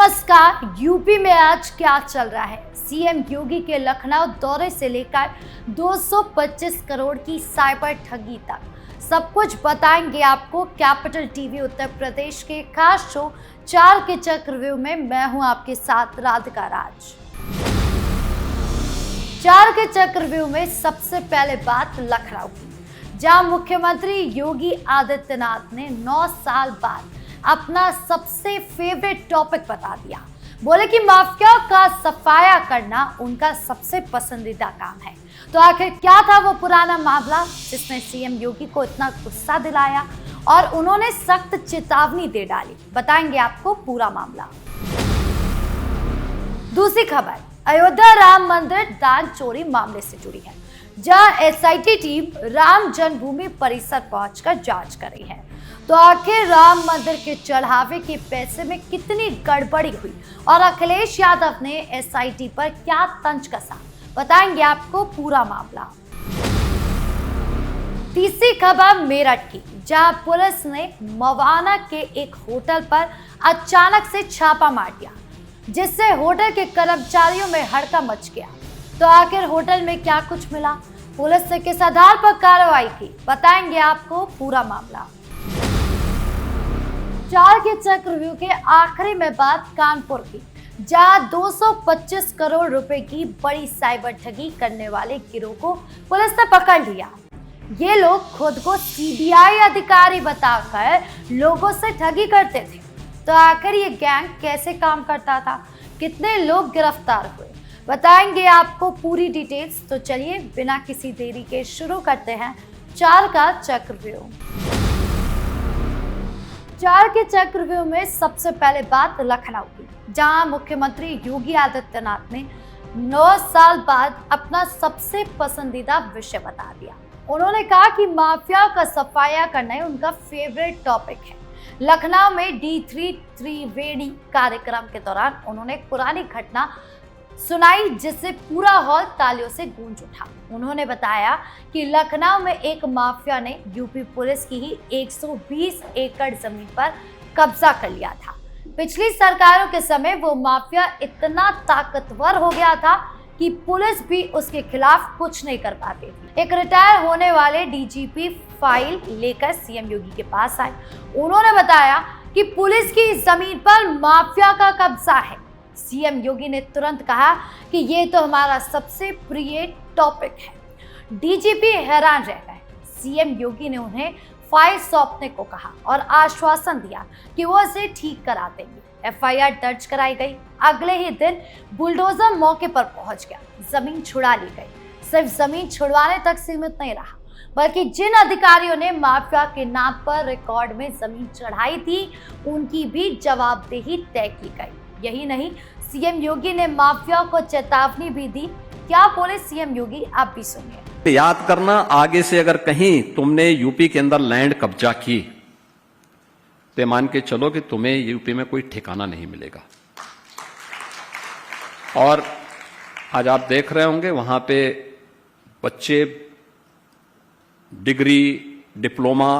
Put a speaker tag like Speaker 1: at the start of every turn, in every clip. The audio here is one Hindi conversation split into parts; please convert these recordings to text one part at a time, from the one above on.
Speaker 1: नमस्कार। यूपी में आज क्या चल रहा है? सीएम योगी के लखनऊ दौरे से लेकर 225 करोड़ की साइबर ठगी तक सब कुछ बताएंगे आपको कैपिटल टीवी उत्तर प्रदेश के खास शो 4 के चक्रव्यूह में। मैं हूं आपके साथ राधिका राज। 4 के चक्रव्यूह में सबसे पहले बात लखनऊ की, जहां मुख्यमंत्री योगी आदित्यनाथ ने 9 साल बाद अपना सबसे फेवरेट टॉपिक बता दिया। बोले कि माफिया का सफाया करना उनका सबसे पसंदीदा काम है। तो आखिर क्या था वो पुराना मामला जिसने सीएम योगी को इतना गुस्सा दिलाया और उन्होंने सख्त चेतावनी दे डाली? बताएंगे आपको पूरा मामला। दूसरी खबर अयोध्या राम मंदिर दान चोरी मामले से जुड़ी है, जहां एसआईटी टीम राम जन्मभूमि परिसर पहुंचकर जांच कर रही है। तो आखिर राम मंदिर के चढ़ावे के पैसे में कितनी गड़बड़ी हुई और अखिलेश यादव ने एसआईटी पर क्या तंज कसा? बताएंगे आपको पूरा मामला। तीसरी खबर मेरठ की, जहां पुलिस ने मवाना के एक होटल पर अचानक से छापा मार दिया, जिससे होटल के कर्मचारियों में हड़कंप मच गया। तो आखिर होटल में क्या कुछ मिला, पुलिस ने किस आधार पर कार्रवाई की? बताएंगे आपको पूरा मामला। 4 के चक्रव्यूह के आखिरी में बात कानपुर की, जहां 225 करोड़ रुपए की बड़ी साइबर ठगी करने वाले गिरोह को पुलिस ने पकड़ लिया। ये लोग खुद को सीबीआई अधिकारी बताकर लोगों से ठगी करते थे। तो आखिर ये गैंग कैसे काम करता था, कितने लोग गिरफ्तार हुए? बताएंगे आपको पूरी डिटेल्स। तो चलिए बिना किसी देरी के शुरू करते हैं 4 का चक्रव्यूह। 4 के चक्रव्यूह में सबसे पहले बात लखनऊ की, जहां मुख्यमंत्री योगी आदित्यनाथ ने 9 साल बाद अपना सबसे पसंदीदा विषय बता दिया। उन्होंने कहा कि माफिया का सफाया करना उनका फेवरेट टॉपिक है। लखनऊ में D3 त्रिवेणी कार्यक्रम के दौरान उन्होंने एक पुरानी घटना सुनाई, जिससे पूरा हॉल तालियों से गूंज उठा। उन्होंने बताया कि लखनऊ में एक माफिया ने यूपी पुलिस की ही 120 एकड़ जमीन पर कब्जा कर लिया था। पिछली सरकारों के समय वो माफिया इतना ताकतवर हो गया था कि पुलिस भी उसके खिलाफ कुछ नहीं कर पाती थी। एक रिटायर होने वाले डीजीपी फाइल लेकर सीएम योगी के पास आए। उन्होंने बताया कि पुलिस की जमीन पर माफिया का कब्जा है। सीएम योगी ने तुरंत कहा कि ये तो हमारा सबसे प्रिय टॉपिक है। डीजीपी हैरान रह गए। सीएम योगी ने उन्हें फाइल सौंपने को कहा और आश्वासन दिया कि वो इसे ठीक करा देंगे। एफआईआर दर्ज कराई गई। अगले ही दिन बुलडोजर मौके पर पहुंच गया, जमीन छुड़ा ली गई। सिर्फ जमीन छुड़वाने तक सीमित नहीं रहा, बल्कि जिन अधिकारियों ने माफिया के नाम पर रिकॉर्ड में जमीन चढ़ाई थी, उनकी भी जवाबदेही तय की गई। यही नहीं, सीएम योगी ने माफिया को चेतावनी भी दी। क्या बोले सीएम योगी, आप भी सुनिए।
Speaker 2: याद करना, आगे से अगर कहीं तुमने यूपी के अंदर लैंड कब्जा की तो मान के चलो कि तुम्हें यूपी में कोई ठिकाना नहीं मिलेगा। और आज आप देख रहे होंगे वहां पे बच्चे डिग्री, डिप्लोमा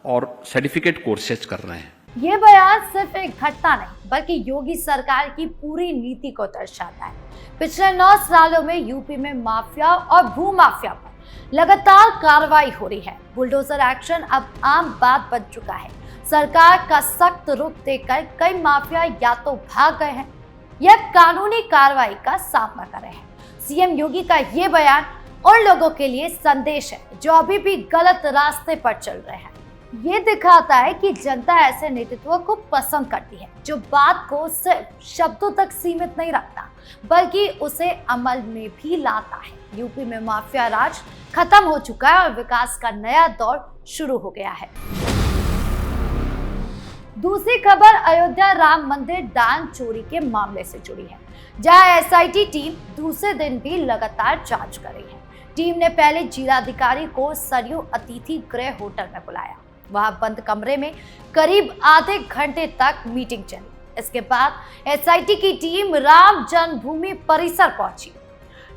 Speaker 2: और सर्टिफिकेट कोर्सेज कर रहे हैं।
Speaker 1: ये बयान सिर्फ एक घटना नहीं, बल्कि योगी सरकार की पूरी नीति को दर्शाता है। पिछले 9 सालों में यूपी में माफिया और भू माफिया पर लगातार कार्रवाई हो रही है। बुलडोजर एक्शन अब आम बात बन चुका है। सरकार का सख्त रुख देखकर कई माफिया या तो भाग गए हैं या कानूनी कार्रवाई का सामना कर रहे हैं। सीएम योगी का ये बयान उन लोगों के लिए संदेश है जो अभी भी गलत रास्ते पर चल रहे हैं। ये दिखाता है कि जनता ऐसे नेतृत्व को पसंद करती है, जो बात को सिर्फ शब्दों तक सीमित नहीं रखता, बल्कि उसे अमल में भी लाता है। यूपी में माफिया राज खत्म हो चुका है और विकास का नया दौर शुरू हो गया है। दूसरी खबर अयोध्या राम मंदिर दान चोरी के मामले से जुड़ी है, जहां एसआईटी टीम दूसरे दिन भी लगातार जांच कर रही है। टीम ने पहले जिलाधिकारी को सरयू अतिथि गृह होटल में बुलाया। वहां बंद कमरे में करीब आधे घंटे तक मीटिंग चली। इसके बाद एसआईटी की टीम राम जन्मभूमि परिसर पहुंची,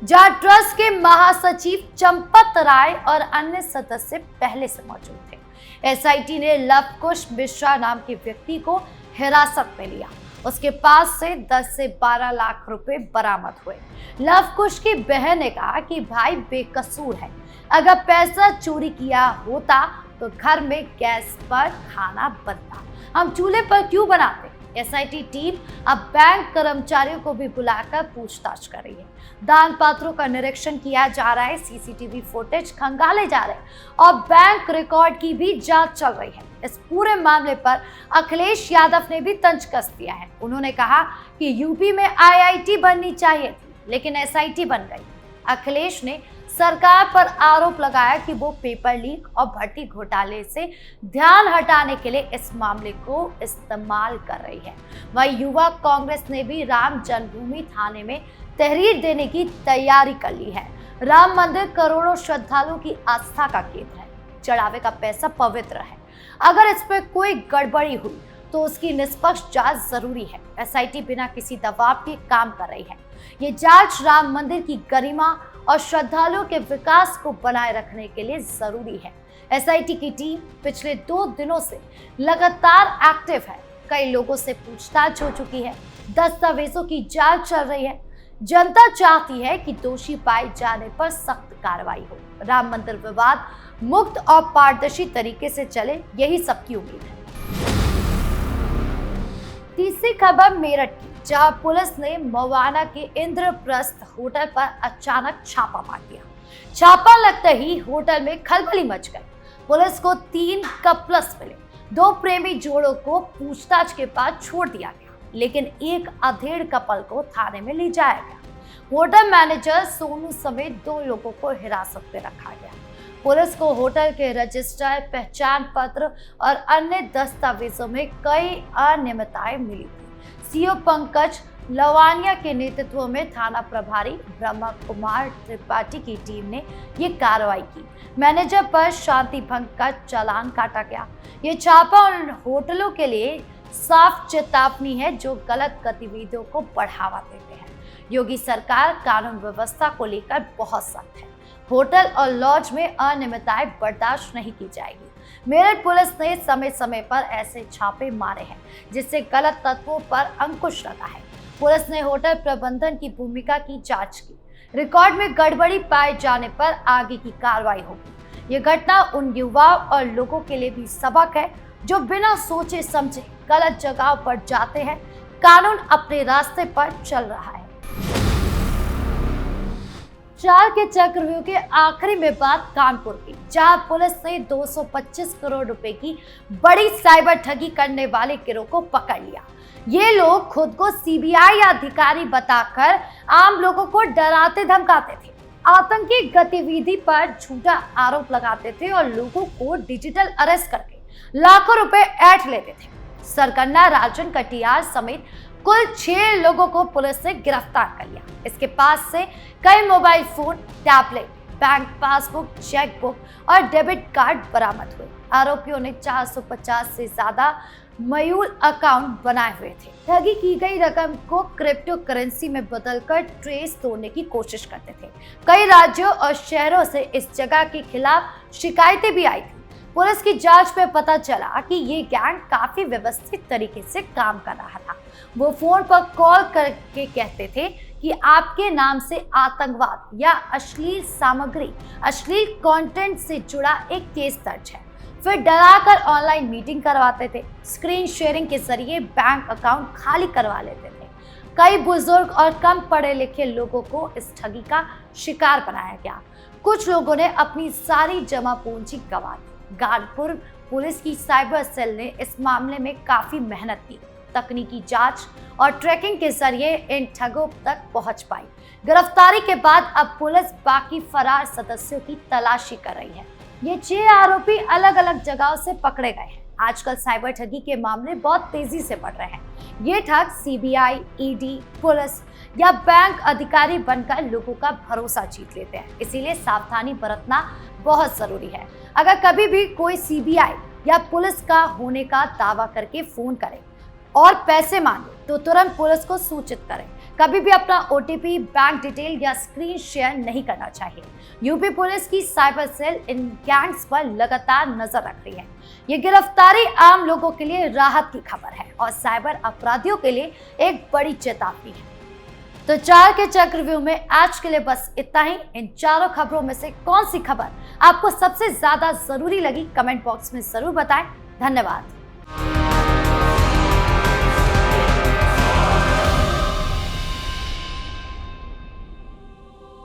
Speaker 1: जहां ट्रस्ट के महासचिव चंपत राय और अन्य सदस्य पहले से मौजूद थे। एसआईटी ने लव कुश मिश्रा नाम के व्यक्ति को हिरासत में लिया उसके पास से 10 से 12 लाख रुपए बरामद हुए। लव कुश की बहन ने कहा कि भाई बेकसूर है, अगर पैसा चोरी किया होता तो घर में गैस पर खाना बनता, हम चूल्हे पर क्यों बनाते। एसआईटी टीम अब बैंक कर्मचारियों को भी बुलाकर पूछताछ कर रही है। दान पात्रों का निरीक्षण किया जा रहा है, सीसीटीवी फुटेज खंगाले जा रहे हैं और बैंक रिकॉर्ड की भी जांच चल रही है। इस पूरे मामले पर अखिलेश यादव ने भी तंज कस दिया है। उन्होंने कहा कि यूपी में आईआईटी बननी चाहिए थी, लेकिन एसआईटी बन गई। अखिलेश ने सरकार पर आरोप लगाया कि वो पेपर लीक और भर्ती घोटाले से ध्यान हटाने के लिए इस मामले को इस्तेमाल कर रही है। वहीं युवा कांग्रेस ने भी राम जन्मभूमि थाने में तहरीर देने की तैयारी कर ली है। राम मंदिर करोड़ों श्रद्धालुओं की आस्था का केंद्र है, चढ़ावे का पैसा पवित्र है। अगर इस पर कोई गड़बड़ी हुई तो उसकी निष्पक्ष जांच जरूरी है। एसआईटी बिना किसी दबाव के काम कर रही है। ये जांच राम मंदिर की गरिमा और श्रद्धालुओं के विकास को बनाए रखने के लिए जरूरी है। एसआईटी की टीम पिछले 2 दिनों से लगातार एक्टिव है। कई लोगों से पूछताछ हो चुकी है, दस्तावेजों की जांच चल रही है। जनता चाहती है कि दोषी पाए जाने पर सख्त कार्रवाई हो, राम मंदिर विवाद मुक्त और पारदर्शी तरीके से चले, यही सबकी उम्मीद है। तीसरी खबर मेरठ की, जहां पुलिस ने मवाना के इंद्रप्रस्थ होटल पर अचानक छापा मार दिया। छापा लगते ही होटल में खलबली मच गई। पुलिस को 3 कपल्स मिले। 2 प्रेमी जोड़ों को पूछताछ के बाद छोड़ दिया गया, लेकिन एक अधेड़ कपल को थाने में ले जाया गया। होटल मैनेजर सोनू समेत 2 लोगों को हिरासत में रखा गया। पुलिस को होटल के रजिस्टर, पहचान पत्र और अन्य दस्तावेजों में कई अनियमितताएं मिली थी। सीओ पंकज लवानिया के नेतृत्व में थाना प्रभारी ब्रह्म कुमार त्रिपाठी की टीम ने ये कार्रवाई की। मैनेजर पर शांति भंग का चालान काटा गया। ये छापा उन होटलों के लिए साफ चेतावनी है जो गलत गतिविधियों को बढ़ावा देते हैं। योगी सरकार कानून व्यवस्था को लेकर बहुत सख्त है। होटल और लॉज में अनियमितताएं बर्दाश्त नहीं की जाएगी। मेरठ पुलिस ने समय समय पर ऐसे छापे मारे हैं, जिससे गलत तत्वों पर अंकुश लगा है। पुलिस ने होटल प्रबंधन की भूमिका की जांच की। रिकॉर्ड में गड़बड़ी पाए जाने पर आगे की कार्रवाई होगी। ये घटना उन युवाओं और लोगों के लिए भी सबक है जो बिना सोचे समझे गलत जगह पर जाते हैं। कानून अपने रास्ते पर चल रहा है। चाल के चक्रव्यूह के आखिरी में बात कानपुर की, जहां पुलिस ने 225 करोड़ रुपए की बड़ी साइबर ठगी करने वाले गिरोह को पकड़ लिया। ये लोग खुद को सीबीआई अधिकारी बताकर आम लोगों को डराते धमकाते थे, आतंकी गतिविधि पर झूठा आरोप लगाते थे और लोगों को डिजिटल अरेस्ट करके लाखों रुपए ऐंठ लेते थे। सरगना राजन कटियार समेत कुल 6 लोगों को पुलिस ने गिरफ्तार कर लिया। इसके पास से कई mobile phone, tablet, bank passbook, chequebook और डेबिट कार्ड बरामद हुए। आरोपियों ने 450 से ज्यादा मयूल अकाउंट बनाए हुए थे। ठगी की गई रकम को क्रिप्टो करेंसी में बदलकर ट्रेस तोड़ने की कोशिश करते थे। कई राज्यों और शहरों से इस जगह के खिलाफ शिकायतें भी आई थी। पुलिस की जांच में पता चला कि ये गैंग काफी व्यवस्थित तरीके से काम कर रहा था। वो फोन पर कॉल करके कहते थे कि आपके नाम से आतंकवाद या अश्लील सामग्री, अश्लील कंटेंट से जुड़ा एक केस दर्ज है। फिर डराकर ऑनलाइन मीटिंग करवाते थे। स्क्रीन शेयरिंग के जरिए बैंक अकाउंट खाली करवा लेते थे। कई बुजुर्ग और कम पढ़े लिखे लोगों को इस ठगी का शिकार बनाया गया। कुछ लोगों ने अपनी सारी जमा पूंजी गंवा दी। कानपुर पुलिस की साइबर सेल ने इस मामले में काफी मेहनत की। तकनीकी जांच और ट्रैकिंग के जरिए इन ठगों तक पहुंच पाई। गिरफ्तारी के बाद अब पुलिस बाकी फरार सदस्यों की तलाशी कर रही है। ये 6 आरोपी अलग अलग जगहों से पकड़े गए हैं। आजकल साइबर ठगी के मामले बहुत तेजी से बढ़ रहे हैं। ये ठग सीबीआई, ईडी, पुलिस या बैंक अधिकारी बनकर लोगों का भरोसा जीत लेते हैं। इसीलिए सावधानी बरतना बहुत जरूरी है। अगर कभी भी कोई सीबीआई या पुलिस का होने का दावा करके फोन करे और पैसे मांगे तो तुरंत पुलिस को सूचित करें। कभी भी अपना ओटीपी, बैंक डिटेल या स्क्रीन शेयर नहीं करना चाहिए। यूपी पुलिस की साइबर सेल इन गैंग्स पर लगातार नजर रख रही है। ये गिरफ्तारी आम लोगों के लिए राहत की खबर है और साइबर अपराधियों के लिए एक बड़ी चेतावनी है। तो 4 के चक्रव्यूह में आज के लिए बस इतना ही। इन चारों खबरों में से कौन सी खबर आपको सबसे ज्यादा जरूरी लगी, कमेंट बॉक्स में जरूर बताएं। धन्यवाद।